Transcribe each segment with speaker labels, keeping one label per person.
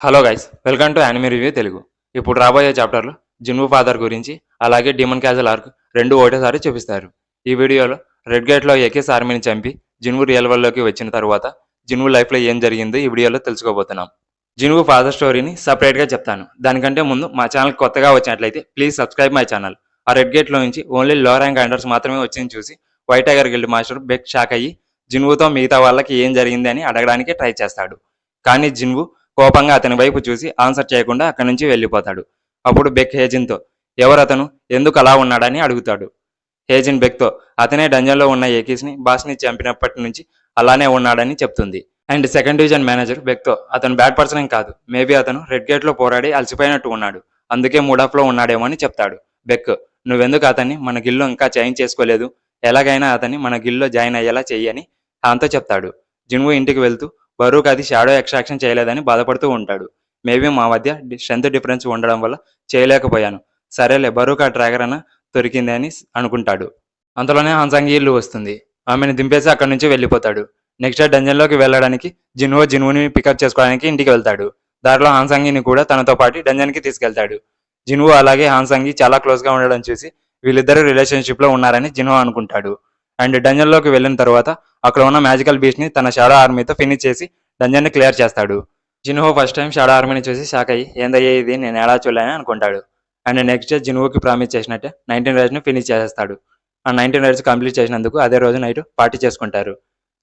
Speaker 1: Hello guys, welcome to anime review Telugu. ఇప్పుడు రాబోయే చాప్టర్లో జిన్వు ఫాదర్ గురించి అలాగే డీమన్ క్యాజల్ ఆర్క్ రెండు ఒకటేసారి చూపిస్తారు. ఈ వీడియోలో రెడ్ గేట్లో ఏకేస్ ఆర్మీని చంపి జిన్వు రియల్ వరల్డ్లోకి వచ్చిన తర్వాత జిన్వు లైఫ్లో ఏం జరిగిందో ఈ వీడియోలో తెలుసుకోబోతున్నాం. జిన్వు ఫాదర్ స్టోరీని సపరేట్గా చెప్తాను. దానికంటే ముందు మా ఛానల్ కొత్తగా వచ్చినట్లయితే ప్లీజ్ సబ్స్క్రైబ్ మై ఛానల్. ఆ రెడ్ గేట్లో నుంచి ఓన్లీ లో ర్యాంక్ అండర్స్ మాత్రమే వచ్చింది చూసి white tiger guild master Baek shock అయ్యి జిన్వుతో మిగతా వాళ్ళకి ఏం జరిగింది అని అడగడానికి ట్రై చేస్తాడు. కానీ జిన్వు కోపంగా అతని వైపు చూసి ఆన్సర్ చేయకుండా అక్కడి నుంచి వెళ్ళిపోతాడు. అప్పుడు బెక్ హేజిన్తో ఎవరతను, ఎందుకు అలా ఉన్నాడని అడుగుతాడు. హేజిన్ బెక్తో అతనే డంజన్లో ఉన్న ఏకీస్ని బాస్ని చంపినప్పటి నుంచి అలానే ఉన్నాడని చెప్తుంది. అండ్ సెకండ్ డివిజన్ మేనేజర్ బెక్తో అతను బ్యాడ్ పర్సన్ ఏం కాదు, మేబీ అతను రెడ్ గేట్లో పోరాడి అలసిపోయినట్టు ఉన్నాడు, అందుకే మూడాఫ్లో ఉన్నాడేమో అని చెప్తాడు. బెక్, నువ్వెందుకు అతన్ని మన గిల్లో ఇంకా జాయిన్ చేసుకోలేదు, ఎలాగైనా అతన్ని మన గిల్లో జాయిన్ అయ్యేలా చెయ్యని హాన్తో చెప్తాడు. జిన్వు ఇంటికి వెళ్తూ బరూక్ అది షాడో ఎక్స్ట్రాక్షన్ చేయలేదని బాధపడుతూ ఉంటాడు. మేబీ మా మధ్య స్ట్రెంత్ డిఫరెన్స్ ఉండడం వల్ల చేయలేకపోయాను, సరేలే బరూక్ ఆ ట్రాగర్ అన్న దొరికింది అని అనుకుంటాడు. అంతలోనే హాన్సాంగి ఇల్లు వస్తుంది. ఆమెను దింపేసి అక్కడి నుంచి వెళ్ళిపోతాడు. నెక్స్ట్ డే డంజన్లోకి వెళ్ళడానికి జిన్వుని పికప్ చేసుకోవడానికి ఇంటికి వెళ్తాడు. దారిలో హాన్సాంగిని కూడా తనతో పాటు డంజన్కి తీసుకెళ్తాడు. జిన్వు అలాగే హాన్సాంగి చాలా క్లోజ్గా ఉండడం చూసి వీళ్ళిద్దరూ రిలేషన్షిప్లో ఉన్నారని జిన్వు అనుకుంటాడు. అండ్ డంజన్లోకి వెళ్ళిన తర్వాత అక్కడ ఉన్న మ్యాజికల్ బీస్ట్ని తన షాడో ఆర్మీతో ఫినిష్ చేసి డంజన్ని క్లియర్ చేస్తాడు. జిన్హో ఫస్ట్ టైం షాడో ఆర్మీని చూసి షాక్ అయ్యి ఏందయ్యే ఇది, నేను ఎలా చూడలేని అనుకుంటాడు. అండ్ నెక్స్ట్ డే జిన్హోకి ప్రామిస్ చేసినట్టే 19 రైడ్స్ని ఫినిష్ చేసేస్తాడు. ఆ 19 రైడ్స్ కంప్లీట్ చేసినందుకు అదే రోజు నైట్ పార్టీ చేసుకుంటారు.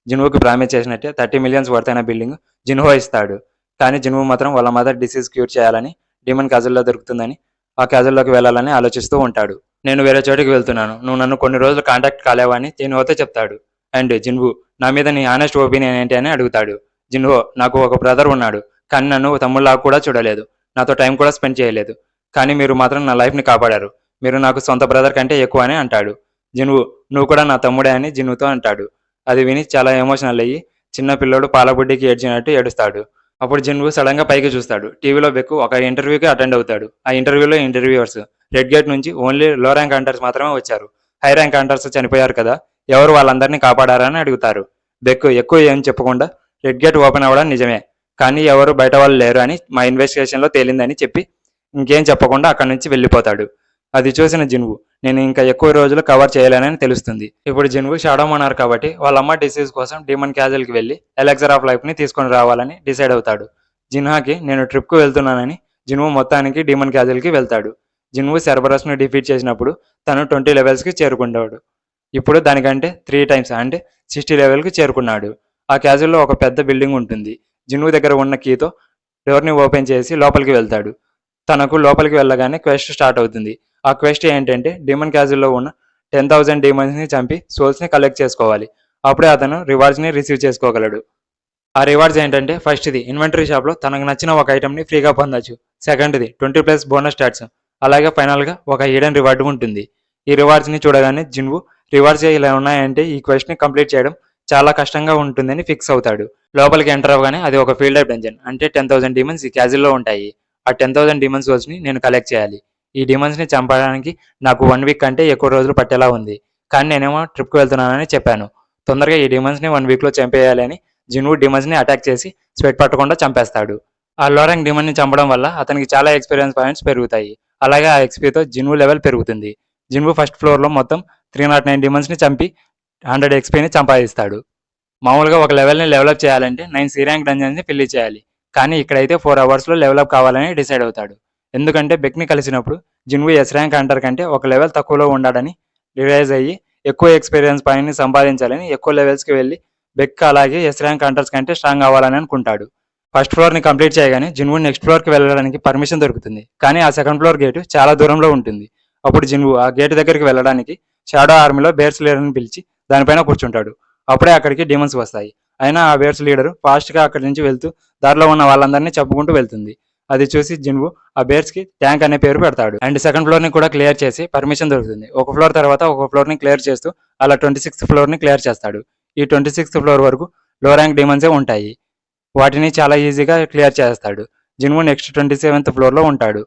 Speaker 1: జిన్హోకి ప్రామిస్ చేసినట్టే 30 మిలియన్స్ వర్త్ అయిన బిల్డింగ్ జిన్హో ఇస్తాడు. కానీ జిన్హో మాత్రం వాళ్ళ మదర్ డిసీజ్ క్యూర్ చేయాలని డీమన్ క్యాజల్లో దొరుకుతుందని ఆ క్యాజల్లోకి వెళ్ళాలని ఆలోచిస్తూ ఉంటాడు. నేను వేరే చోటికి వెళ్తున్నాను, నువ్వు నన్ను కొన్ని రోజులు కాంటాక్ట్ కాలేవని జిన్హోతో చెప్తాడు. అండ్ జిన్వు, నా మీద నీ ఆనెస్ట్ ఒపీనియన్ ఏంటి అని అడుగుతాడు. జిన్హో, నాకు ఒక బ్రదర్ ఉన్నాడు, కానీ నన్ను తమ్ముళ్ళగా కూడా చూడలేదు, నాతో టైం కూడా స్పెండ్ చేయలేదు, కానీ మీరు మాత్రం నా లైఫ్ని కాపాడారు, మీరు నాకు సొంత బ్రదర్ కంటే ఎక్కువ అని అంటాడు. జిన్వు, నువ్వు కూడా నా తమ్ముడే అని జిన్వుతో అంటాడు. అది విని చాలా ఎమోషనల్ అయ్యి చిన్న పిల్లోడు పాలబుడ్డికి ఏడ్చినట్టు ఏడుస్తాడు. అప్పుడు జిన్వు సడన్గా పైకి చూస్తాడు. టీవీలో బెక్కు ఒక ఇంటర్వ్యూకి అటెండ్ అవుతాడు. ఆ ఇంటర్వ్యూలో ఇంటర్వ్యూవర్స్ రెడ్ గేట్ నుంచి ఓన్లీ లో ర్యాంక్ హంటర్స్ మాత్రమే వచ్చారు, హై ర్యాంక్ హంటర్స్ చనిపోయారు కదా, ఎవరు వాళ్ళందరినీ కాపాడారని అడుగుతారు. బెక్కు ఎక్కువ ఏం చెప్పకుండా రెడ్ గేట్ ఓపెన్ అవ్వడం నిజమే, కానీ ఎవరు బయట వాళ్ళు లేరు అని మా ఇన్వెస్టిగేషన్లో తేలిందని చెప్పి ఇంకేం చెప్పకుండా అక్కడి నుంచి వెళ్ళిపోతాడు. అది చూసిన జిన్వు, నేను ఇంకా ఎక్కువ రోజులు కవర్ చేయలేనని తెలుస్తుంది. ఇప్పుడు జిన్వు షాడో మోనార్ కాబట్టి వాళ్ళ అమ్మ డిసీజ్ కోసం డీమన్ క్యాజల్కి వెళ్ళి ఎలెక్సర్ ఆఫ్ లైఫ్ని తీసుకొని రావాలని డిసైడ్ అవుతాడు. జిన్హాకి నేను ట్రిప్కు వెళ్తున్నానని జిన్వు మొత్తానికి డీమన్ క్యాజల్కి వెళ్తాడు. జిన్వు సెర్బరస్ను డిఫీట్ చేసినప్పుడు తను 20 లెవెల్స్కి చేరుకుంటాడు. ఇప్పుడు దానికంటే 3 టైమ్స్ అంటే 60 లెవెల్కి చేరుకున్నాడు. ఆ క్యాజుల్లో ఒక పెద్ద బిల్డింగ్ ఉంటుంది. జిన్వు దగ్గర ఉన్న కీతో డోర్ని ఓపెన్ చేసి లోపలికి వెళ్తాడు. తనకు లోపలికి వెళ్ళగానే క్వెస్ట్ స్టార్ట్ అవుతుంది. ఆ క్వెస్ట్ ఏంటంటే డీమన్ క్యాజుల్లో ఉన్న 10,000 డీమన్స్ని చంపి సోల్స్ని కలెక్ట్ చేసుకోవాలి. అప్పుడే అతను రివార్డ్స్ని రిసీవ్ చేసుకోగలడు. ఆ రివార్డ్స్ ఏంటంటే ఫస్ట్ది ఇన్వెంటరీ షాప్లో తనకు నచ్చిన ఒక ఐటమ్ని ఫ్రీగా పొందొచ్చు, సెకండ్ది 20+ బోనస్ స్టాట్స్, అలాగే ఫైనల్గా ఒక హిడెన్ రివార్డు ఉంటుంది. ఈ రివార్డ్స్ని చూడగానే జిన్వు రివార్డ్స్ ఇలా ఉన్నాయంటే ఈ క్వెస్ట్ని కంప్లీట్ చేయడం చాలా కష్టంగా ఉంటుందని ఫిక్స్ అవుతాడు. లోపలికి ఎంటర్ అవ్వగానే అది ఒక ఫీల్డ్ ఆఫ్ డంజన్, అంటే 10,000 డీమన్స్ ఈ క్యాజిల్లో ఉంటాయి. ఆ 10,000 డీమన్స్ సోల్స్ని నేను కలెక్ట్ చేయాలి. ఈ డీమన్స్ని చంపడానికి నాకు 1 వీక్ కంటే ఎక్కువ రోజులు పట్టేలా ఉంది, కానీ నేనేమో ట్రిప్కి వెళ్తున్నానని చెప్పాను. తొందరగా ఈ డీమన్స్ని 1 వీక్లో చంపేయాలి అని జిన్వు డీమన్స్ని అటాక్ చేసి స్వెట్ పట్టకుండా చంపేస్తాడు. ఆ లోరంగ్ డీమన్ని చంపడం వల్ల అతనికి చాలా ఎక్స్పీరియన్స్ పాయింట్స్ పెరుగుతాయి. అలాగే ఆ ఎక్స్పీతో జిన్వు లెవెల్ పెరుగుతుంది. జిన్వు ఫస్ట్ ఫ్లోర్లో మొత్తం 309 డీమన్స్ని చంపి 100 ఎక్స్పీని సంపాదిస్తాడు. మామూలుగా ఒక లెవెల్ని డెవలప్ చేయాలంటే 9 సి ర్యాంక్ డంజన్స్ని ఫిల్ చేయాలి, కానీ ఇక్కడైతే 4 అవర్స్లో డెవలప్ కావాలని డిసైడ్ అవుతాడు. ఎందుకంటే బెక్ని కలిసినప్పుడు జిన్వు ఎస్ ర్యాంక్ హంటర్ కంటే ఒక లెవెల్ తక్కువలో ఉండాలని రియలైజ్ అయ్యి ఎక్కువ ఎక్స్పీరియన్స్ పాయింట్ని సంపాదించాలని ఎక్కువ లెవెల్స్కి వెళ్ళి బెక్ అలాగే ఎస్ ర్యాంక్ హంటర్స్ కంటే స్ట్రాంగ్ అవ్వాలని అనుకుంటాడు. ఫస్ట్ ఫ్లోర్ని కంప్లీట్ చేయగానే జిన్వు నెక్స్ట్ ఫ్లోర్కి వెళ్ళడానికి పర్మిషన్ దొరుకుతుంది, కానీ ఆ సెకండ్ ఫ్లోర్ గేటు చాలా దూరంలో ఉంటుంది. అప్పుడు జిన్వు ఆ గేటు దగ్గరికి వెళ్ళడానికి షాడో ఆర్మీలో బేర్స్ లీడర్ని పిలిచి దానిపైన కూర్చుంటాడు. అప్పుడే అక్కడికి డీమన్స్ వస్తాయి. అయినా ఆ బేర్స్ లీడరు ఫాస్ట్గా అక్కడి నుంచి వెళ్తూ దారిలో ఉన్న వాళ్ళందరినీ చెప్పుకుంటూ వెళ్తుంది. అది చూసి జిన్వు ఆ బేర్స్కి ట్యాంక్ అనే పేరు పెడతాడు. అండ్ సెకండ్ ఫ్లోర్ని కూడా క్లియర్ చేసి పర్మిషన్ దొరుకుతుంది. ఒక ఫ్లోర్ తర్వాత ఒక ఫ్లోర్ని క్లియర్ చేస్తూ అలా 26th ఫ్లోర్ని క్లియర్ చేస్తాడు. ఈ 26th ఫ్లోర్ వరకు లో ర్యాంక్ డీమన్సే ఉంటాయి. వాటిని చాలా ఈజీగా క్లియర్ చేస్తాడు. జిన్వు నెక్స్ట్ 27th ఫ్లోర్లో ఉంటాడు.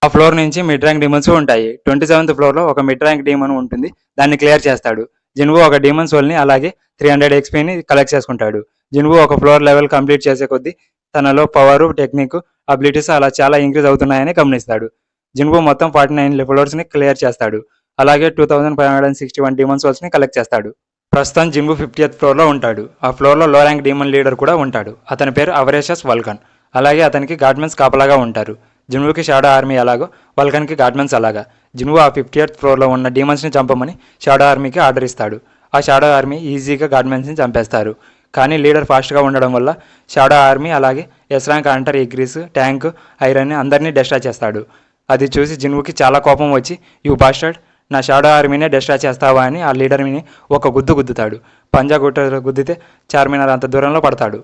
Speaker 1: ఆ ఫ్లోర్ నుంచి మిడ్ ర్యాంక్ డీమన్స్ ఉంటాయి. 27th ఫ్లోర్లో ఒక మిడ్ ర్యాంక్ డీమన్ ఉంటుంది, దాన్ని క్లియర్ చేస్తాడు. జిన్వు ఒక డీమన్ సోల్ని అలాగే 300 ఎక్స్పీని కలెక్ట్ చేసుకుంటాడు. జిన్వు ఒక ఫ్లోర్ లెవెల్ కంప్లీట్ చేసే కొద్దీ
Speaker 2: తనలో పవర్, టెక్నిక్, అబిలిటీస్ అలా చాలా ఇంక్రీజ్ అవుతున్నాయని గమనిస్తాడు. జిన్వు మొత్తం 49 ఫ్లోర్స్ని క్లియర్ చేస్తాడు. అలాగే 2561 డీమన్ సోల్స్ని కలెక్ట్ చేస్తాడు. ప్రస్తుతం జిన్వు 50th ఫ్లోర్లో ఉంటాడు. ఆ ఫ్లోర్లో లో ర్యాంక్ డీమన్ లీడర్ కూడా ఉంటాడు. అతని పేరు అవరేషస్ వల్కన్. అలాగే అతనికి గార్డ్మెన్స్ కాపలాగా ఉంటారు. జిన్వుకి షాడో ఆర్మీ ఎలాగో వల్కన్కి గార్డ్మెన్స్ అలాగా. జిన్వు ఆ 50th ఫ్లోర్లో ఉన్న డీమన్స్ని చంపమని షాడో ఆర్మీకి ఆర్డర్ ఇస్తాడు. ఆ షాడో ఆర్మీ ఈజీగా గార్డ్మెన్స్ని చంపేస్తారు. కానీ లీడర్ ఫాస్ట్గా ఉండడం వల్ల షాడో ఆర్మీ అలాగే S rank hunter, Igris, tank, iron అందరినీ డెస్ట్రాయ్ చేస్తాడు. అది చూసి జిన్వుకి చాలా కోపం వచ్చి, యూ బాస్టర్డ్, నా షాడో ఆర్మీనే డెస్ట్రాయ్ చేస్తావా అని ఆ లీడర్ని ఒక గుద్దుతాడు. పంజా గుద్దితే చార్మినార్ అంత దూరంలో పడతాడు.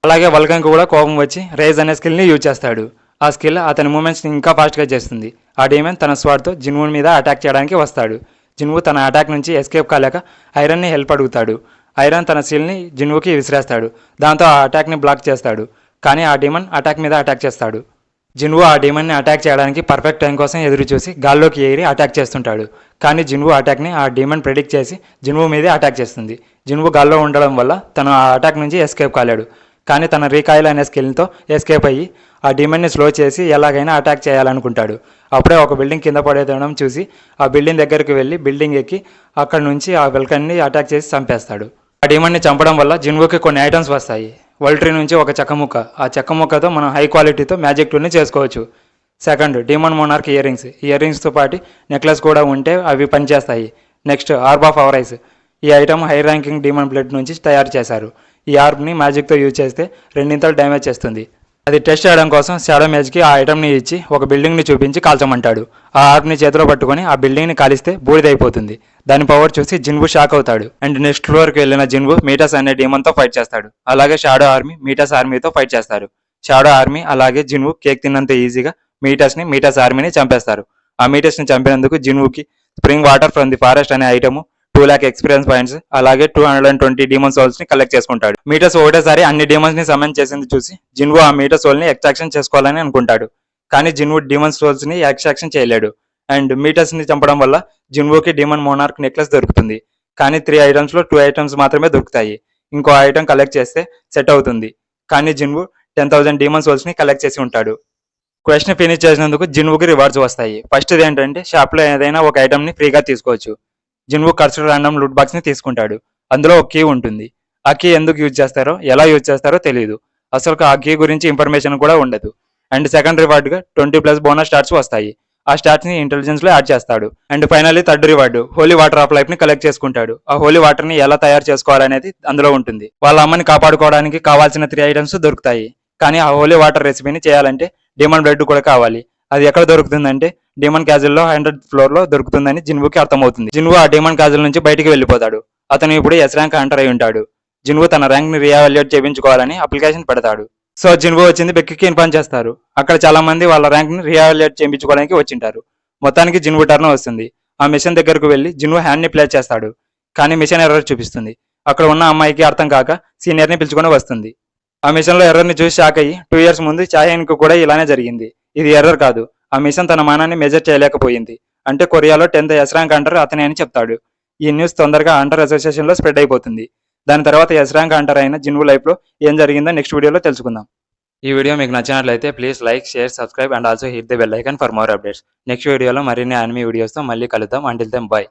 Speaker 2: అలాగే వల్కన్కి కూడా కోపం వచ్చి రేజ్ అనే స్కిల్ని యూజ్ చేస్తాడు. ఆ స్కిల్ అతని మూమెంట్స్ని ఇంకా ఫాస్ట్గా చేస్తుంది. ఆ డీమన్ తన స్వాడ్తో జిన్వు మీద అటాక్ చేయడానికి వస్తాడు. జిన్వు తన అటాక్ నుంచి ఎస్కేప్ కాలేక ఐరన్ని హెల్ప్ అడుగుతాడు. ఐరన్ తన స్కిల్ని జిన్వుకి విసిరేస్తాడు. దాంతో ఆ అటాక్ని బ్లాక్ చేస్తాడు. కానీ ఆ డీమన్ అటాక్ మీద అటాక్ చేస్తాడు. జిన్వు ఆ డీమన్ని అటాక్ చేయడానికి పర్ఫెక్ట్ టైం కోసం ఎదురు చూసి గాల్లోకి ఎగిరి అటాక్ చేస్తుంటాడు. కానీ జిన్వు అటాక్ని ఆ డీమన్ ప్రెడిక్ట్ చేసి జిన్వు మీదే అటాక్ చేస్తుంది. జిన్వు గాల్లో ఉండడం వల్ల తను ఆ అటాక్ నుంచి ఎస్కేప్ కాలేడు. కానీ తన రీకాయిల్ అనే స్కిల్తో ఎస్కేప్ అయ్యి ఆ డీమన్ని స్లో చేసి ఎలాగైనా అటాక్ చేయాలనుకుంటాడు. అప్పుడే ఒక బిల్డింగ్ కింద పడేయడం చూసి ఆ బిల్డింగ్ దగ్గరికి వెళ్ళి బిల్డింగ్ ఎక్కి అక్కడ నుంచి ఆ వెల్కన్ని అటాక్ చేసి చంపేస్తాడు. ఆ డీమన్ని చంపడం వల్ల జిన్వుకి కొన్ని ఐటమ్స్ వస్తాయి. వల్ట్రీ నుంచి ఒక చెక్క ముక్క. ఆ చెక్క ముక్కతో మనం హై క్వాలిటీతో మ్యాజిక్ టూల్ని చేసుకోవచ్చు. సెకండ్, డీమన్ మోనార్క్ ఇయర్ రింగ్స్తో పాటు నెక్లెస్ కూడా ఉంటే అవి పనిచేస్తాయి. Next, orb of avarice. ఈ item high ranking demon blood నుంచి తయారు చేశారు. ఈ ఆర్బ్ని మ్యాజిక్తో యూజ్ చేస్తే రెండింతలు డ్యామేజ్ చేస్తుంది. అది టెస్ట్ చేయడం కోసం షాడో మేజ్కి ఆ ఐటమ్ని ఇచ్చి ఒక బిల్డింగ్ని చూపించి కాల్చమంటాడు. ఆ ఆర్బ్ని చేతిలో పట్టుకొని ఆ బిల్డింగ్ని కాలిస్తే బూడిదైపోతుంది. దాని పవర్ చూసి జిన్వు షాక్ అవుతాడు. అండ్ నెక్స్ట్ ఫ్లోర్కి వెళ్ళిన జిన్వు మీటస్ అనే డీమన్తో ఫైట్ చేస్తాడు. అలాగే షాడో ఆర్మీ మీటస్ ఆర్మీతో ఫైట్ చేస్తారు. షాడో ఆర్మీ అలాగే జిన్వు కేక్ తిన్నంత ఈజీగా మీటస్ ఆర్మీని చంపేస్తారు. ఆ మీటస్ని చంపినందుకు జిన్వుకి spring water from the forest అనే ఐటమ్, 2 lakh ఎక్స్పీరియన్స్ పాయింట్స్, అలాగే 220 డీమన్ సోల్స్ ని కలెక్ట్ చేసుకుంటాడు. మీటస్ ఒకటేసారి అన్ని డీమన్స్ ని సమన్ చేసింది చూసి జిన్వు ఆ మీటస్ సోల్ ని ఎక్స్ట్రాక్షన్ చేసుకోవాలని అనుకుంటాడు. కానీ జిన్వు డీమన్ సోల్స్ ని ఎక్స్ట్రాక్షన్ చేయలేడు. అండ్ మీటస్ ని చంపడం వల్ల జిన్వుకి డీమన్ మోనార్క్ నెక్లెస్ దొరుకుతుంది. కానీ 3 ఐటమ్స్ లో 2 ఐటమ్స్ మాత్రమే దొరుకుతాయి. ఇంకో ఐటమ్ కలెక్ట్ చేస్తే సెట్ అవుతుంది. కానీ జిన్వు 10,000 డీమన్ సోల్స్ ని కలెక్ట్ చేసి ఉంటాడు. క్వశ్చన్ ఫినిష్ చేసినందుకు జిన్వుకి రివార్డ్స్ వస్తాయి. ఫస్ట్ ఏంటంటే షాప్ లో ఏదైనా ఒక ఐటమ్ ని ఫ్రీగా తీసుకోవచ్చు. Jinwoo cursor random loot box ని తీసుకుంటాడు. అందులో ఒక కీ ఉంటుంది. ఆ కీ ఎందుకు యూజ్ చేస్తారో, ఎలా యూజ్ చేస్తారో తెలియదు. అసలు ఆ కీ గురించి ఇన్ఫర్మేషన్ కూడా ఉండదు. అండ్ సెకండ్ రివార్డ్ గా 20+ బోనస్ స్టార్ట్స్ వస్తాయి. ఆ స్టార్ట్స్ ని ఇంటెలిజెన్స్ లో యాడ్ చేస్తాడు. And finally third reward Holi water of life ని కలెక్ట్ చేసుకుంటాడు. ఆ హోలీ వాటర్ ని ఎలా తయారు చేసుకోవాలనేది అందులో ఉంటుంది. వాళ్ళ అమ్మని కాపాడుకోవడానికి కావాల్సిన 3 ఐటమ్స్ దొరుకుతాయి. కానీ ఆ హోలీ వాటర్ రెసిపీని చేయాలంటే డీమన్ బ్లడ్ కూడా కావాలి. అది ఎక్కడ దొరుకుతుందంటే డీమన్ క్యాజిల్ లో 100th ఫ్లోర్ లో దొరుకుతుందని జిన్వుకి అర్థమవుతుంది. జిన్వు ఆ డీమన్ క్యాజిల్ నుంచి బయటికి వెళ్ళిపోతాడు. అతను ఇప్పుడు ఎస్ ర్యాంక్ హంటర్ అయి ఉంటాడు. జిన్వు తన ర్యాంక్ ని రీఎవాల్యుయేట్ చేయించుకోవాలని అప్లికేషన్ పెడతాడు. సో జిన్వు వచ్చింది బెక్కీకి ఇన్ఫార్మ్ చేస్తారు. అక్కడ చాలా మంది వాళ్ళ ర్యాంక్ ని రీఎవాల్యుయేట్ చేయించుకోవడానికి వచ్చింటారు. మొత్తానికి జిన్వు టర్న్ వస్తుంది. ఆ మిషన్ దగ్గరకు వెళ్ళి జిన్వు హ్యాండ్ ని ప్లే చేస్తాడు. కానీ మిషన్ ఎర్రర్ చూపిస్తుంది. అక్కడ ఉన్న అమ్మాయికి అర్థం కాక సీనియర్ ని పిలుచుకొని వస్తుంది. ఆ మిషన్ లో ఎర్రర్ ని చూసి షాక్ అయ్యి 2 years ముందు చాహెన్ కు కూడా ఇలానే జరిగింది. ఇది ఎర్రర్ కాదు, ఆ మిషన్ తన మానాన్ని మెజర్ చేయలేకపోయింది. అంటే కొరియాలో 10th ఎస్ ర్యాంక్ హంటర్ అతనే అని చెప్తాడు. ఈ న్యూస్ తొందరగా హంటర్ అసోసియేషన్ లో స్ప్రెడ్ అయిపోతుంది. దాని తర్వాత ఎస్ ర్యాంక్ హంటర్ అయిన జిన్వు లైఫ్ లో ఏం జరిగిందో నెక్స్ట్ వీడియోలో తెలుసుకుందాం.
Speaker 1: ఈ వీడియో మీకు నచ్చినట్లయితే please like, share, subscribe and also hit the bell icon for more updates. Next వీడియోలో మరిన్ని యానిమీ వీడియోస్తో మళ్ళీ కలుద్దాం. Until then by.